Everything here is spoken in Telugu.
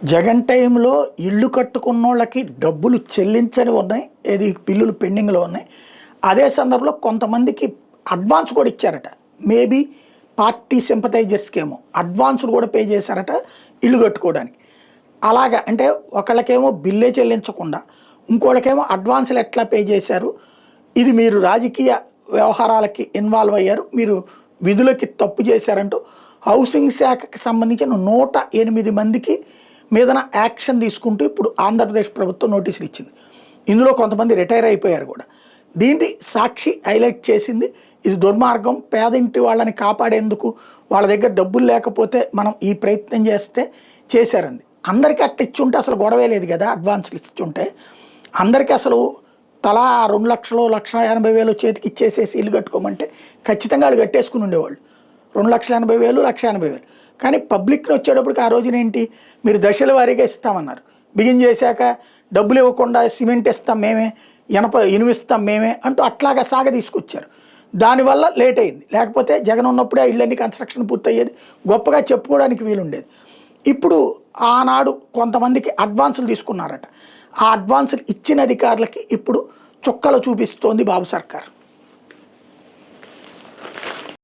జగన్ టైంలో ఇళ్ళు కట్టుకున్నోళ్ళకి డబ్బులు చెల్లించని ఉన్నాయి, ఏది బిల్లులు పెండింగ్లో ఉన్నాయి. అదే సందర్భంలో కొంతమందికి అడ్వాన్స్ కూడా ఇచ్చారట. మేబీ పార్టీ సింపథైజర్స్కి ఏమో అడ్వాన్సులు కూడా పే చేశారట ఇల్లు కట్టుకోవడానికి. అలాగా అంటే ఒకళ్ళకేమో బిల్లే చెల్లించకుండా ఇంకోళ్ళకేమో అడ్వాన్సులు ఎట్లా పే చేశారు, ఇది మీరు రాజకీయ వ్యవహారాలకి ఇన్వాల్వ్ అయ్యారు, మీరు విధులకి తప్పు చేశారంటూ హౌసింగ్ శాఖకి సంబంధించిన 108 మందికి మీదన యాక్షన్ తీసుకుంటూ ఇప్పుడు ఆంధ్రప్రదేశ్ ప్రభుత్వం నోటీసులు ఇచ్చింది. ఇందులో కొంతమంది రిటైర్ అయిపోయారు కూడా. దీన్ని సాక్షి హైలైట్ చేసింది. ఇది దుర్మార్గం, పేదింటి వాళ్ళని కాపాడేందుకు వాళ్ళ దగ్గర డబ్బులు లేకపోతే మనం ఈ ప్రయత్నం చేస్తే చేశారండి. అందరికీ అట్లా ఇచ్చుంటే అసలు గొడవే లేదు కదా. అడ్వాన్స్లు ఇచ్చుంటే అందరికీ అసలు తలా 2 లక్షలు 1,80,000 చేతికి ఇచ్చేసేసి ఇల్లు కట్టుకోమంటే ఖచ్చితంగా వాళ్ళు కట్టేసుకుని ఉండేవాళ్ళు. 2,80,000 1,80,000. కానీ పబ్లిక్ని వచ్చేటప్పటికి ఆ రోజునేంటి, మీరు దశల వారీగా ఇస్తామన్నారు. బిగిన్ చేశాక డబ్బులు ఇవ్వకుండా సిమెంట్ ఇస్తాం మేమే, ఇనుమిస్తాం మేమే అంటూ అట్లాగా సాగ తీసుకొచ్చారు. దానివల్ల లేట్ అయింది. లేకపోతే జగన్ ఉన్నప్పుడే ఆ ఇళ్ళన్నీ కన్స్ట్రక్షన్ పూర్తయ్యేది, గొప్పగా చెప్పుకోవడానికి వీలుండేది. ఇప్పుడు ఆనాడు కొంతమందికి అడ్వాన్సులు తీసుకున్నారట. ఆ అడ్వాన్సులు ఇచ్చిన అధికారులకి ఇప్పుడు చుక్కలు చూపిస్తోంది బాబు సర్కార్.